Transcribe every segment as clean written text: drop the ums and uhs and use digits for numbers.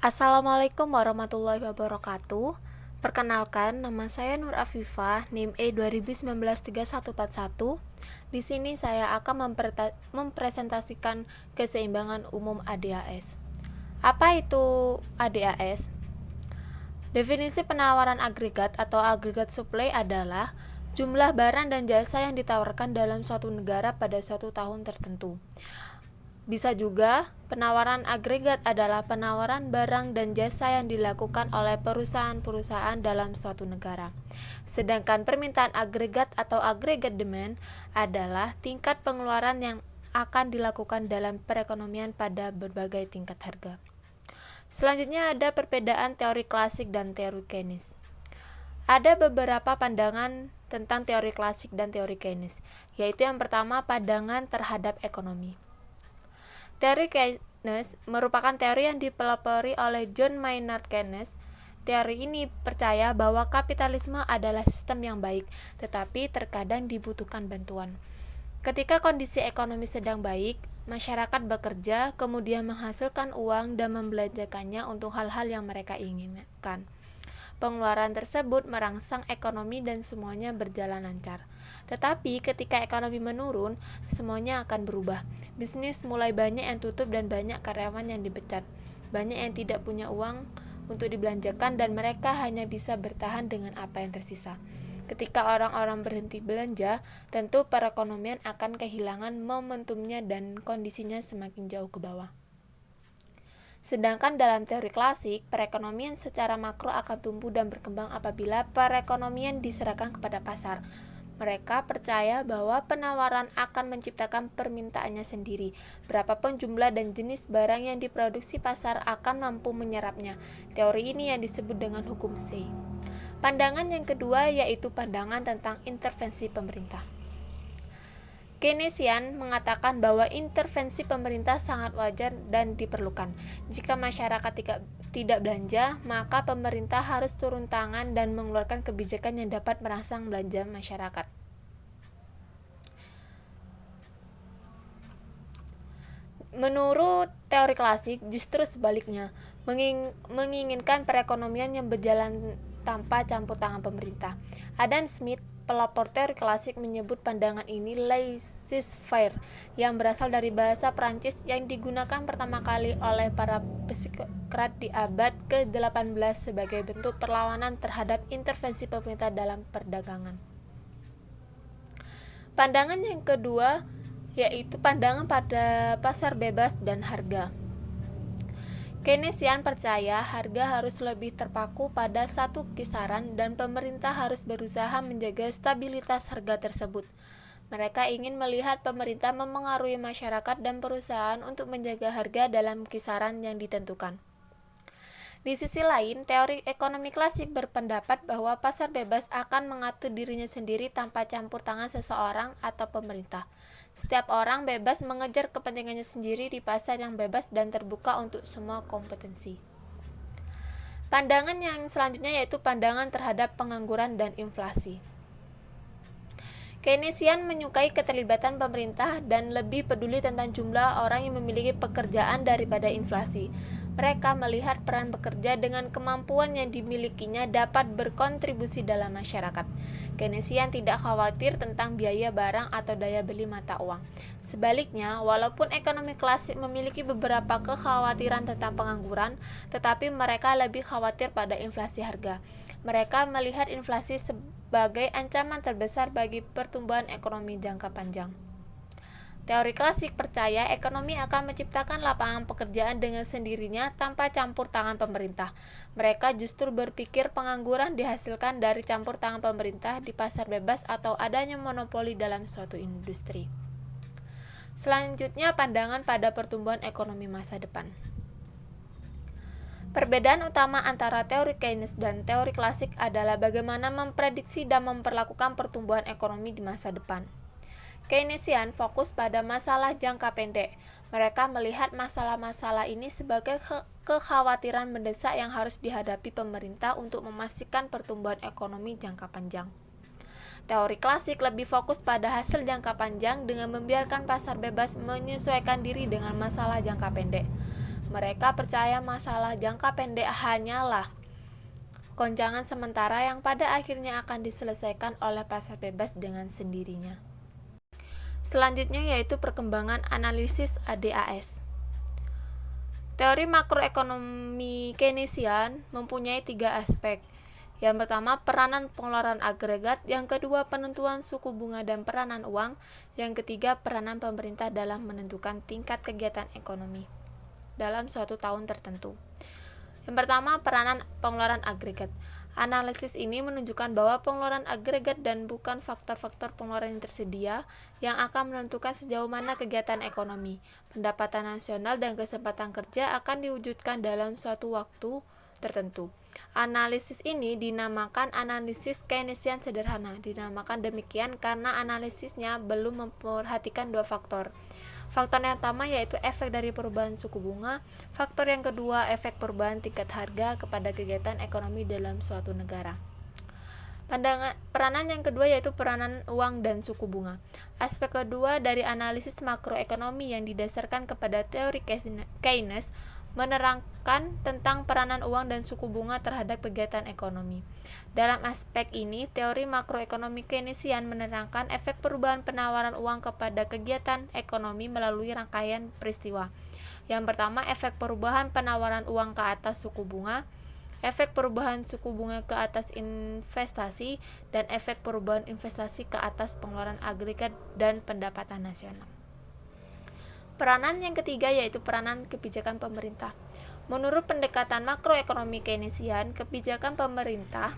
Assalamualaikum warahmatullahi wabarakatuh. Perkenalkan, nama saya Nur Afifah, NIM E2019-3141. Di sini saya akan mempresentasikan keseimbangan umum ADAS. Apa itu ADAS? Definisi penawaran agregat atau aggregate supply adalah jumlah barang dan jasa yang ditawarkan dalam suatu negara pada suatu tahun tertentu. Bisa juga, penawaran agregat adalah penawaran barang dan jasa yang dilakukan oleh perusahaan-perusahaan dalam suatu negara. Sedangkan permintaan agregat atau aggregate demand adalah tingkat pengeluaran yang akan dilakukan dalam perekonomian pada berbagai tingkat harga. Selanjutnya ada perbedaan teori klasik dan teori Keynes. Ada beberapa pandangan tentang teori klasik dan teori Keynes, yaitu yang pertama pandangan terhadap ekonomi. Teori Keynes merupakan teori yang dipelopori oleh John Maynard Keynes. Teori ini percaya bahwa kapitalisme adalah sistem yang baik, tetapi terkadang dibutuhkan bantuan. Ketika kondisi ekonomi sedang baik, masyarakat bekerja, kemudian menghasilkan uang dan membelanjakannya untuk hal-hal yang mereka inginkan. Pengeluaran tersebut merangsang ekonomi dan semuanya berjalan lancar. Tetapi ketika ekonomi menurun, semuanya akan berubah. Bisnis mulai banyak yang tutup dan banyak karyawan yang dipecat. Banyak yang tidak punya uang untuk dibelanjakan dan mereka hanya bisa bertahan dengan apa yang tersisa. Ketika orang-orang berhenti belanja, tentu perekonomian akan kehilangan momentumnya dan kondisinya semakin jauh ke bawah. Sedangkan dalam teori klasik, perekonomian secara makro akan tumbuh dan berkembang apabila perekonomian diserahkan kepada pasar. Mereka percaya bahwa penawaran akan menciptakan permintaannya sendiri. Berapapun jumlah dan jenis barang yang diproduksi pasar akan mampu menyerapnya. Teori ini yang disebut dengan hukum Say. Pandangan yang kedua yaitu pandangan tentang intervensi pemerintah. Keynesian mengatakan bahwa intervensi pemerintah sangat wajar dan diperlukan. Jika masyarakat tidak belanja, maka pemerintah harus turun tangan dan mengeluarkan kebijakan yang dapat merangsang belanja masyarakat. Menurut teori klasik, justru sebaliknya, menginginkan perekonomian yang berjalan tanpa campur tangan pemerintah. Adam Smith, pelopor teori klasik, menyebut pandangan ini laissez-faire, yang berasal dari bahasa Prancis yang digunakan pertama kali oleh para psikokrat di abad ke-18 sebagai bentuk perlawanan terhadap intervensi pemerintah dalam perdagangan. Pandangan yang kedua yaitu pandangan pada pasar bebas dan harga. Keynesian percaya harga harus lebih terpaku pada satu kisaran dan pemerintah harus berusaha menjaga stabilitas harga tersebut. Mereka ingin melihat pemerintah memengaruhi masyarakat dan perusahaan untuk menjaga harga dalam kisaran yang ditentukan. Di sisi lain, teori ekonomi klasik berpendapat bahwa pasar bebas akan mengatur dirinya sendiri tanpa campur tangan seseorang atau pemerintah. Setiap orang bebas mengejar kepentingannya sendiri di pasar yang bebas dan terbuka untuk semua kompetensi. Pandangan yang selanjutnya yaitu pandangan terhadap pengangguran dan inflasi. Keynesian menyukai keterlibatan pemerintah dan lebih peduli tentang jumlah orang yang memiliki pekerjaan daripada inflasi. Mereka melihat peran bekerja dengan kemampuan yang dimilikinya dapat berkontribusi dalam masyarakat. Keynesian tidak khawatir tentang biaya barang atau daya beli mata uang. Sebaliknya, walaupun ekonomi klasik memiliki beberapa kekhawatiran tentang pengangguran, tetapi mereka lebih khawatir pada inflasi harga. Mereka melihat inflasi sebagai ancaman terbesar bagi pertumbuhan ekonomi jangka panjang. Teori klasik percaya ekonomi akan menciptakan lapangan pekerjaan dengan sendirinya tanpa campur tangan pemerintah. Mereka justru berpikir pengangguran dihasilkan dari campur tangan pemerintah di pasar bebas atau adanya monopoli dalam suatu industri. Selanjutnya, pandangan pada pertumbuhan ekonomi masa depan. Perbedaan utama antara teori Keynes dan teori klasik adalah bagaimana memprediksi dan memperlakukan pertumbuhan ekonomi di masa depan. Keynesian fokus pada masalah jangka pendek. Mereka melihat masalah-masalah ini sebagai kekhawatiran mendesak yang harus dihadapi pemerintah untuk memastikan pertumbuhan ekonomi jangka panjang. Teori klasik lebih fokus pada hasil jangka panjang dengan membiarkan pasar bebas menyesuaikan diri dengan masalah jangka pendek. Mereka percaya masalah jangka pendek hanyalah goncangan sementara yang pada akhirnya akan diselesaikan oleh pasar bebas dengan sendirinya. Selanjutnya yaitu perkembangan analisis ADAS. Teori makroekonomi Keynesian mempunyai 3 aspek. Yang pertama, peranan pengeluaran agregat. Yang kedua, penentuan suku bunga dan peranan uang. Yang ketiga, peranan pemerintah dalam menentukan tingkat kegiatan ekonomi dalam suatu tahun tertentu. Yang pertama, peranan pengeluaran agregat. Analisis ini menunjukkan bahwa pengeluaran agregat dan bukan faktor-faktor pengeluaran yang tersedia yang akan menentukan sejauh mana kegiatan ekonomi, pendapatan nasional, dan kesempatan kerja akan diwujudkan dalam suatu waktu tertentu. Analisis ini dinamakan analisis Keynesian sederhana. Dinamakan demikian karena analisisnya belum memperhatikan 2 faktor. Faktor yang pertama yaitu efek dari perubahan suku bunga. Faktor yang kedua, efek perubahan tingkat harga kepada kegiatan ekonomi dalam suatu negara. Peranan yang kedua yaitu peranan uang dan suku bunga. Aspek kedua dari analisis makroekonomi yang didasarkan kepada teori Keynes menerangkan tentang peranan uang dan suku bunga terhadap kegiatan ekonomi. Dalam aspek ini, teori makroekonomi Keynesian menerangkan efek perubahan penawaran uang kepada kegiatan ekonomi melalui rangkaian peristiwa. Yang pertama, efek perubahan penawaran uang ke atas suku bunga, efek perubahan suku bunga ke atas investasi, dan efek perubahan investasi ke atas pengeluaran agregat dan pendapatan nasional. Peranan yang ketiga yaitu peranan kebijakan pemerintah. Menurut pendekatan makroekonomi Keynesian, kebijakan pemerintah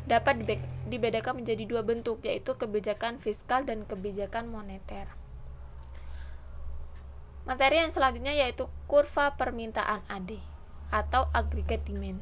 dapat dibedakan menjadi 2 bentuk, yaitu kebijakan fiskal dan kebijakan moneter. Materi yang selanjutnya yaitu kurva permintaan AD atau aggregate demand.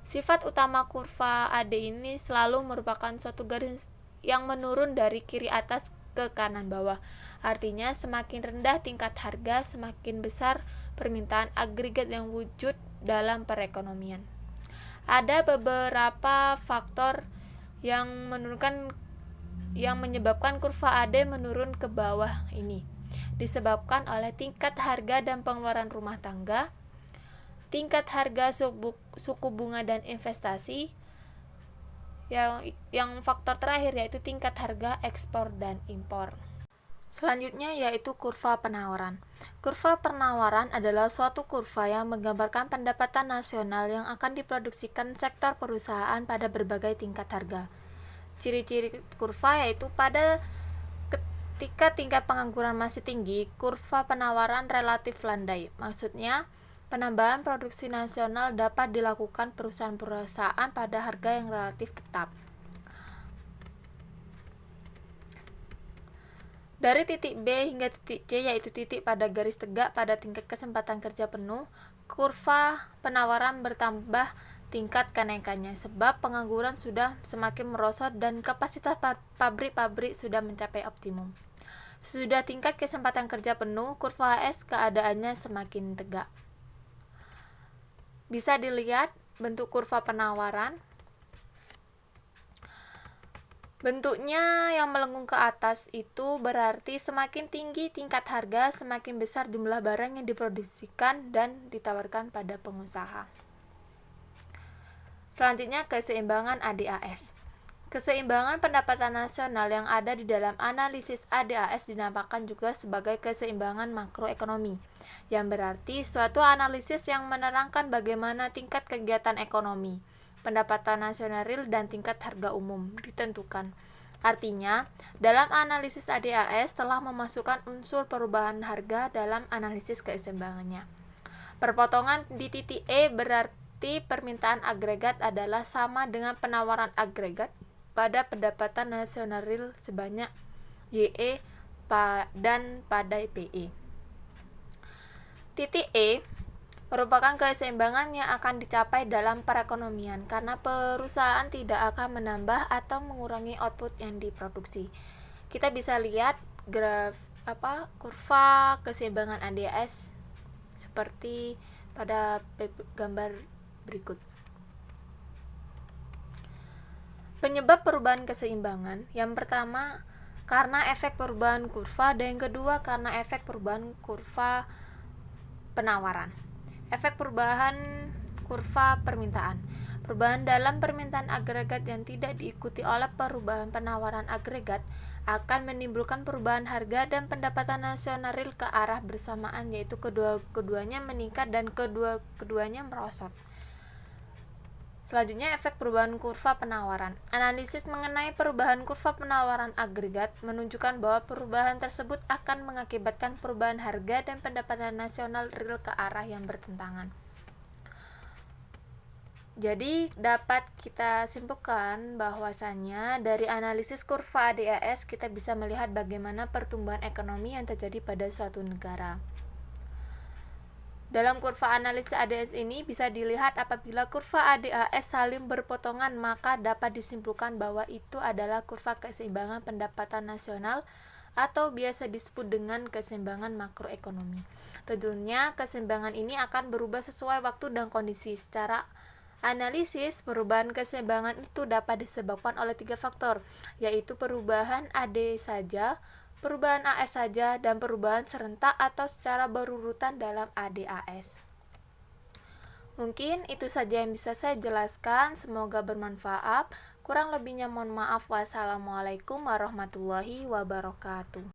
Sifat utama kurva AD ini selalu merupakan suatu garis yang menurun dari kiri atas ke kanan bawah. Artinya semakin rendah tingkat harga, semakin besar permintaan agregat yang wujud dalam perekonomian. Ada beberapa faktor yang menyebabkan kurva AD menurun ke bawah ini. Disebabkan oleh tingkat harga dan pengeluaran rumah tangga, tingkat harga suku bunga dan investasi, yang faktor terakhir yaitu tingkat harga ekspor dan impor. Selanjutnya yaitu kurva penawaran. Kurva penawaran adalah suatu kurva yang menggambarkan pendapatan nasional yang akan diproduksikan sektor perusahaan pada berbagai tingkat harga. Ciri-ciri kurva yaitu pada ketika tingkat pengangguran masih tinggi, kurva penawaran relatif landai. Maksudnya, penambahan produksi nasional dapat dilakukan perusahaan-perusahaan pada harga yang relatif tetap. Dari titik B hingga titik C, yaitu titik pada garis tegak pada tingkat kesempatan kerja penuh, kurva penawaran bertambah tingkat kenaikannya sebab pengangguran sudah semakin merosot dan kapasitas pabrik-pabrik sudah mencapai optimum. Sesudah tingkat kesempatan kerja penuh, kurva S keadaannya semakin tegak. Bisa dilihat bentuk kurva penawaran. Bentuknya yang melengkung ke atas itu berarti semakin tinggi tingkat harga, semakin besar jumlah barang yang diproduksikan dan ditawarkan pada pengusaha. Selanjutnya, keseimbangan ADAS. Keseimbangan pendapatan nasional yang ada di dalam analisis ADAS dinamakan juga sebagai keseimbangan makroekonomi, yang berarti suatu analisis yang menerangkan bagaimana tingkat kegiatan ekonomi, pendapatan nasional real, dan tingkat harga umum ditentukan. Artinya, dalam analisis ADAS telah memasukkan unsur perubahan harga dalam analisis keseimbangannya. Perpotongan di titik E berarti permintaan agregat adalah sama dengan penawaran agregat pada pendapatan nasional real sebanyak YE dan pada PE. Titik E merupakan keseimbangan yang akan dicapai dalam perekonomian karena perusahaan tidak akan menambah atau mengurangi output yang diproduksi. Kita bisa lihat kurva keseimbangan ADAS seperti pada gambar berikut. Penyebab perubahan keseimbangan, yang pertama karena efek perubahan kurva, dan yang kedua karena efek perubahan kurva penawaran. Efek perubahan kurva permintaan. Perubahan dalam permintaan agregat yang tidak diikuti oleh perubahan penawaran agregat akan menimbulkan perubahan harga dan pendapatan nasional real ke arah bersamaan, yaitu keduanya meningkat dan keduanya merosot. Selanjutnya, efek perubahan kurva penawaran. Analisis mengenai perubahan kurva penawaran agregat menunjukkan bahwa perubahan tersebut akan mengakibatkan perubahan harga dan pendapatan nasional real ke arah yang bertentangan. Jadi dapat kita simpulkan bahwasannya dari analisis kurva ADAS kita bisa melihat bagaimana pertumbuhan ekonomi yang terjadi pada suatu negara. Dalam kurva analisis ADAS ini bisa dilihat apabila kurva ADAS saling berpotongan, maka dapat disimpulkan bahwa itu adalah kurva keseimbangan pendapatan nasional atau biasa disebut dengan keseimbangan makroekonomi. Tentunya keseimbangan ini akan berubah sesuai waktu dan kondisi. Secara analisis, perubahan keseimbangan itu dapat disebabkan oleh 3 faktor, yaitu perubahan AD saja, perubahan AS saja, dan perubahan serentak atau secara berurutan dalam ADAS. Mungkin itu saja yang bisa saya jelaskan, semoga bermanfaat. Kurang lebihnya mohon maaf. Wassalamualaikum warahmatullahi wabarakatuh.